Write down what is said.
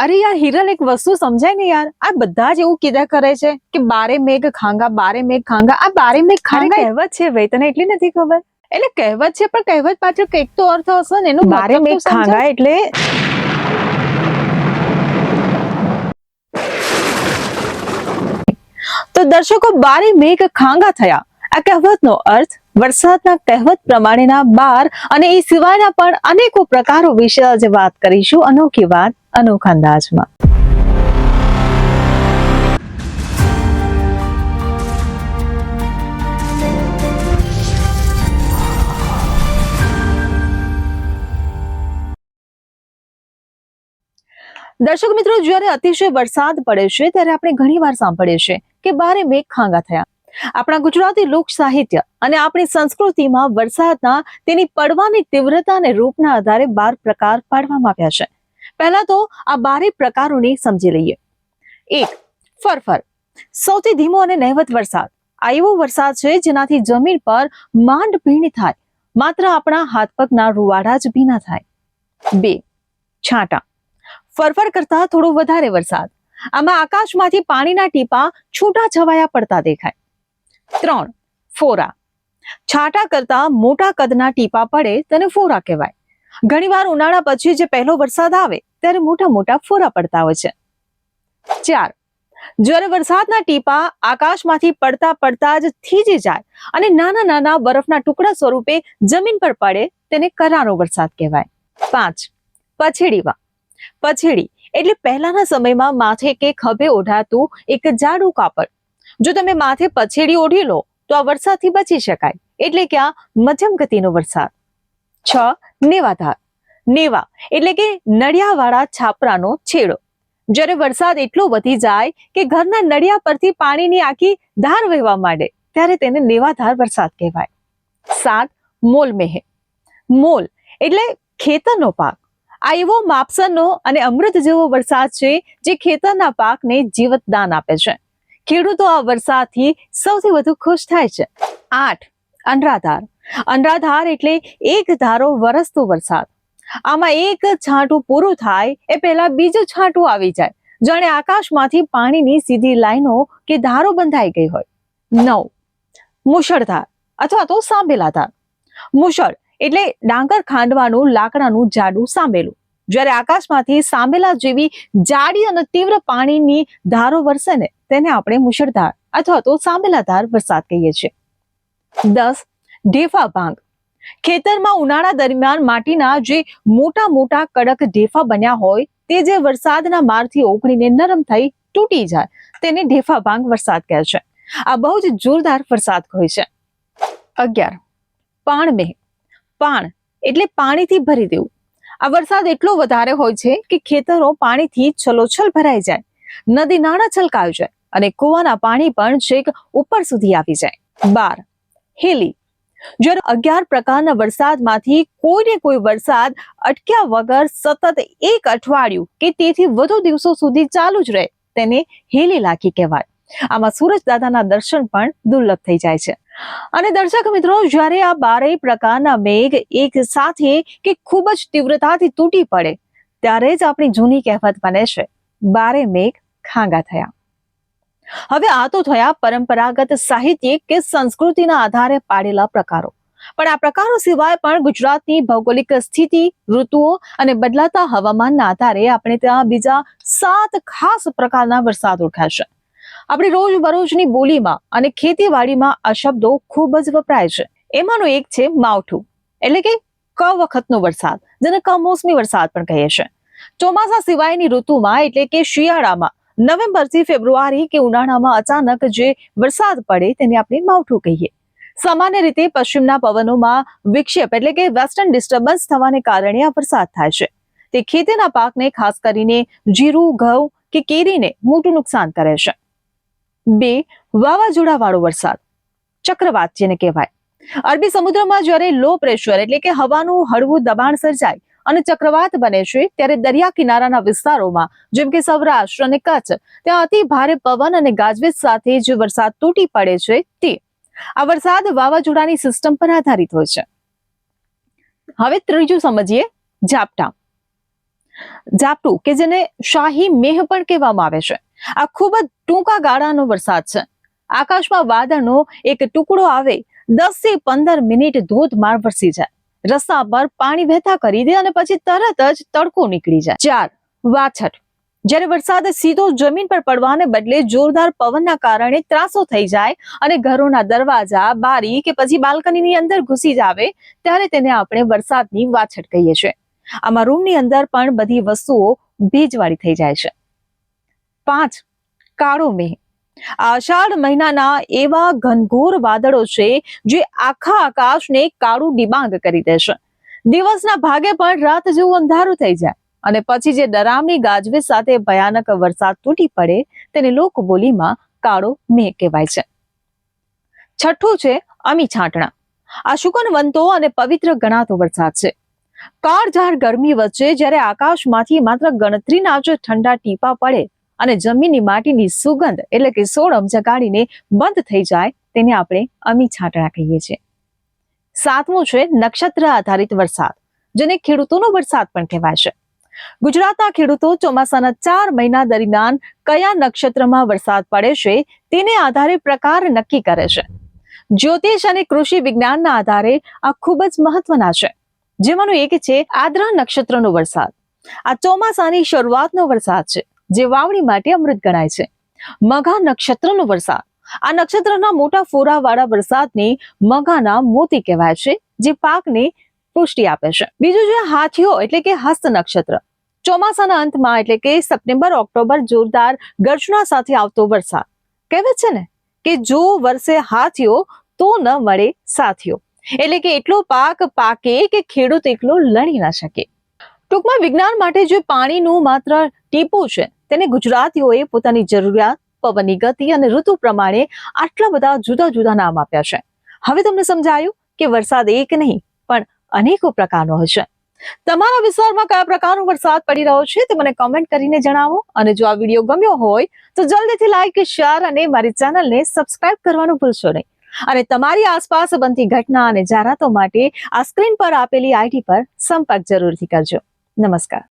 અરે યાર હિરલ, એક વસ્તુ સમજાય ને યાર, આ બધા જ એવું કીધા કરે છે કે બારે મેઘ ખાંગા, બારે મેઘ ખાંગા. આ બારે મેઘ ખાંગા કહેવત છે ભાઈ, તને એટલી નથી ખબર? એટલે કહેવત છે પણ કહેવત પાછળ કંઈક તો અર્થ હશે ને. એનું બારે મેઘ ખાંગા એટલે તો દર્શકો, બારે મેઘ ખાંગા થયા. આ કહેવતનો અર્થ વરસાદના કહેવત પ્રમાણેના બાર અને એ સિવાયના પણ અનેકો પ્રકારો વિશે આજે વાત કરીશું. અનોખી વાત અનોખા અંદાજમાં. દર્શક મિત્રો, જ્યારે અતિશય વરસાદ પડે છે ત્યારે આપણે ઘણીવાર સાંભળીએ છીએ કે બારે મેઘ ખાંગા થયા. આપણા ગુજરાતી લોક સાહિત્ય અને આપણી સંસ્કૃતિમાં વરસાદના તેની પડવાની તીવ્રતા અને રૂપના આધારે 12 પ્રકાર પાડવામાં આવ્યા છે. પહેલા તો આ 12 પ્રકારોને સમજી લઈએ. 1. ફરફર. સૌથી ધીમો અને નહિવત વરસાદ. આ એવો વરસાદ છે જેનાથી જમીન પર માંડ ભીની થાય, માત્ર આપણા હાથ પગના રૂવાડા જ ભીના થાય. 2. છાંટા. ફરફર કરતા થોડો વધારે વરસાદ. આમાં આકાશમાંથી પાણીના ટીપા છૂટા છવાયા પડતા દેખાય. 3. ફોરા. છાંટા કરતા મોટા કદના ટીપા પડે તેને ફોરા કહેવાય. ઘણીવાર ઉનાળા પછી જે પહેલો વરસાદ આવે ત્યારે મોટા મોટા ફોરા પડતા હોય છે. 4. જ્યારે વરસાદના ટીપા આકાશમાંથી પડતા પડતા જ થીજી જાય અને નાના નાના બરફના ટુકડા સ્વરૂપે જમીન પર પડે તેને કરારો વરસાદ કહેવાય. 5. પછેડીવા. પછેડી એટલે પહેલાના સમયમાં માથે કે ખભે ઓઢાતું એક જાડું કાપડ. જો તમે માથે પછેડી ઓઢી લો તો આ વરસાદથી બચી શકાય, એટલે કે આ મધ્યમ ગતિનો વરસાદ. 6. નેવાધાર. નેવા એટલે કે નળિયાવાળા છાપરાનો છેડો. જ્યારે વરસાદ એટલો વધી જાય કે ઘરના નળિયા પરથી પાણીની આખી ધાર વહેવા માંડે ત્યારે તેને નેવાધાર વરસાદ કહેવાય. 7. મોલમેહ. મોલ એટલે ખેતરનો પાક. આ એવો માપસરનો અને અમૃત જેવો વરસાદ છે જે ખેતરના પાકને જીવતદાન આપે છે. ખેડૂતો આ વરસાદથી સૌથી વધુ ખુશ થાય છે. 8. અનરાધાર. અનરાધાર એટલે એક ધારો વરસતો વરસાદ. આમાં એક છાંટું પૂરું થાય એ પહેલા બીજું છાંટું આવી જાય, જાણે આકાશમાંથી પાણીની સીધી લાઈનો કે ધારો બંધાઈ ગઈ હોય. 9. મુશળધાર અથવા તો સાંભેલા ધાર. મુશળ એટલે ડાંગર ખાંડવાનું લાકડાનું જાડું સાંભેલું. જ્યારે આકાશમાંથી સાંભેલા જેવી જાડી અને તીવ્ર પાણીની ધારો વરસે ને તેને આપણે મુશળધાર અથવા તો સાંભેલા ધાર વરસાદ કહીએ છીએ. 10. ઢેફા ભાંગ. ખેતરમાં ઉનાળા દરમિયાન માટીના જે મોટા મોટા કડક ઢેફા બન્યા હોય તે જે વરસાદના મારથી ઓગળીને નરમ થઈ તૂટી જાય તેને ઢેફા ભાંગ વરસાદ કહે છે. આ બહુ જ જોરદાર વરસાદ હોય છે. 11. પાણમેહ. પાણ એટલે પાણીથી ભરી દેવું. આ વરસાદ એટલો વધારે હોય છે કે ખેતરો પાણીથી છલોછલ ભરાઈ જાય, નદી નાળા છલકાઈ જાય અને કુવાના પાણી પણ છેક ઉપર સુધી આવી જાય. 12. હેલી. જ્યારે 11 પ્રકારના વરસાદમાંથી કોઈને કોઈ વરસાદ અટક્યા વગર સતત એક અઠવાડિયું કે તેથી વધુ દિવસો સુધી ચાલુ જ રહે તેને હેલી લાખી કહેવાય. આમાં સૂરજ દાદાના દર્શન પણ દુર્લભ થઈ જાય છે. અને દર્શક મિત્રો, જ્યારે આ 12 પ્રકારના મેઘ એક સાથે કે ખૂબ જ તીવ્રતાથી તૂટી પડે ત્યારે જ આપણી જૂની કહેવત બને છે, બારે મેઘ ખાંગા થયા. હવે આ તો થયા પરંપરાગત સાહિત્યિક કે સંસ્કૃતિના આધારે પાડેલા પ્રકારો. પણ આ પ્રકારો સિવાય પણ ગુજરાતની ભૌગોલિક સ્થિતિ, ઋતુઓ અને બદલાતા હવામાનના આધારે આપણે ત્યાં બીજા 7 ખાસ પ્રકારના વરસાદ ઓળખ્યા છે. આપણી રોજબરોજની બોલીમાં અને ખેતીવાડીમાં આ શબ્દો ખૂબ જ વપરાય છે. એમાંનું એક છે માવઠું, એટલે કે ક વખતનો વરસાદ, જેને કમોસમી વરસાદ પણ કહીએ છીએ. ચોમાસા સિવાયની ઋતુમાં એટલે કે શિયાળામાં નવેમ્બર થી ફેબ્રુઆરી કે ઉનાળામાં અચાનક જે વરસાદ પડે તેને આપણે માવઠું કહીએ. સામાન્ય રીતે પશ્ચિમના પવનોમાં વિક્ષેપ એટલે કે વેસ્ટર્ન ડિસ્ટર્બન્સ થવાને કારણે આ વરસાદ થાય છે. તે ખેતીના પાકને ખાસ કરીને જીરું, ઘઉં કે કેરીને મોટું નુકસાન કરે છે. 2. વાવાઝોડા વાળો વરસાદ, ચક્રવાત જેને કહેવાય. અરબી સમુદ્રમાં જ્યારે લો પ્રેશર એટલે કે હવાનું હળવું દબાણ સર્જાય અને ચક્રવાત બને છે ત્યારે દરિયા કિનારાના વિસ્તારોમાં જેમ કે સૌરાષ્ટ્ર અને કચ્છ ત્યાં અતિ ભારે પવન અને ગાજવીજ સાથે જે વરસાદ તૂટી પડે છે તે આ વરસાદ વાવાઝોડાની સિસ્ટમ પર આધારિત હોય છે. હવે ત્રીજું સમજીએ, ઝાપટા. ઝાપટું કે જેને શાહી મેહ પણ કહેવામાં આવે છે, આ ખૂબ જ ટૂંકા ગાળાનો વરસાદ છે. આકાશમાં વાદળનો એક ટુકડો આવે, 10 થી 15 મિનિટ ધોધમાર વરસી જાય, રસ્તા પર પાણી વહેતા કરી દે અને પછી તરત જ તડકો નીકળી જાય. 4. વાછટ. જ્યારે વરસાદ સીધો જમીન પર પડવાને બદલે જોરદાર પવનના કારણે ત્રાસો થઈ જાય અને ઘરોના દરવાજા, બારી કે પછી બાલ્કનીની અંદર ઘૂસી જાવે, ત્યારે તેને આપણે વરસાદની વાછટ કહીએ છીએ. આમાં રૂમની અંદર પણ બધી વસ્તુઓ ભેજવાળી થઈ જાય છે. 5. કાળો મેઘ. આ અષાઢ મહિનાના એવા ઘનઘોર વાદળો છે જે આખા આકાશને કાળું ડિબાંગ કરી દે છે. દિવસના ભાગે પણ રાત જેવું અંધારું થઈ જાય અને પછી જે ડરામણી ગાજવીજ સાથે ભયાનક વરસાદ તૂટી પડે તેને લોકબોલીમાં કાળો મેઘ કહેવાય છે. 6. છે અમી છાંટણા. આ શુકનવંતો અને પવિત્ર ગણાતો વરસાદ છે. કાળઝાળ ગરમી વચ્ચે જ્યારે આકાશમાંથી માત્ર ગણતરીના જ ઠંડા ટીપા પડે અને જમીનની માટીની સુગંધ એટલે કે સોડમ જગાડીને બંધ થઈ જાય, તેને આપણે અમી છાંટણા કહીએ છીએ. 7. છે નક્ષત્ર આધારિત વરસાદ, જેને ખેડૂતોનો વરસાદ પણ કહેવાય છે. ગુજરાતના ખેડૂતો ચોમાસાના 4 મહિના દરમિયાન કયા નક્ષત્રમાં વરસાદ પડે છે તેને આધારે પ્રકાર નક્કી કરે છે. જ્યોતિષ અને કૃષિ વિજ્ઞાનના આધારે આ ખૂબ જ મહત્વના છે. જેમાંનું એક છે આદ્રા નક્ષત્રનો વરસાદ. આ ચોમાસાની શરૂઆતનો વરસાદ છે, જે વાવણી માટે અમૃત ગણાય છે. મઘા નક્ષત્રનો વરસાદ. આ નક્ષત્રના મોટા ફોરાવાળા વરસાદને મઘાના મોતી કહેવાય છે, જે પાકને પુષ્ટિ આપે છે. બીજું છે હાથીઓ એટલે કે હસ્ત નક્ષત્ર. ચોમાસાના અંતમાં એટલે કે સપ્ટેમ્બર ઓક્ટોબર જોરદાર ગર્જના સાથે આવતો વરસાદ. કહેવાય છે ને કે જો વરસે હાથીઓ તો ન મળે સાથીઓ, એટલે કે એટલો પાક પાકે કે ખેડૂત એકલો લણી ના શકે. ટૂંકમાં વિજ્ઞાન માટે જે પાણીનું માત્ર ટીપું છે, તેને ગુજરાતીઓએ પોતાની જરૂરિયાત, પવનની ગતિ અને ઋતુ પ્રમાણે આટલા બધા જુદા જુદા નામ આપ્યા છે. હવે તમને સમજાયું કે વરસાદ એક નહીં પણ અનેકો પ્રકારનો હોય છે. તમારા વિસ્તારમાં કયા પ્રકારનો વરસાદ પડી રહ્યો છે તે મને કમેન્ટ કરીને જણાવો. અને જો આ વિડીયો ગમ્યો હોય તો જલ્દીથી લાઈક, શેર અને મારી ચેનલને સબસ્ક્રાઇબ કરવાનું ભૂલશો નહીં. અને તમારી આસપાસ બનતી ઘટના અને જાહેરાતો માટે આ સ્ક્રીન પર આપેલી આઈડી પર સંપર્ક જરૂરથી કરજો. નમસ્કાર.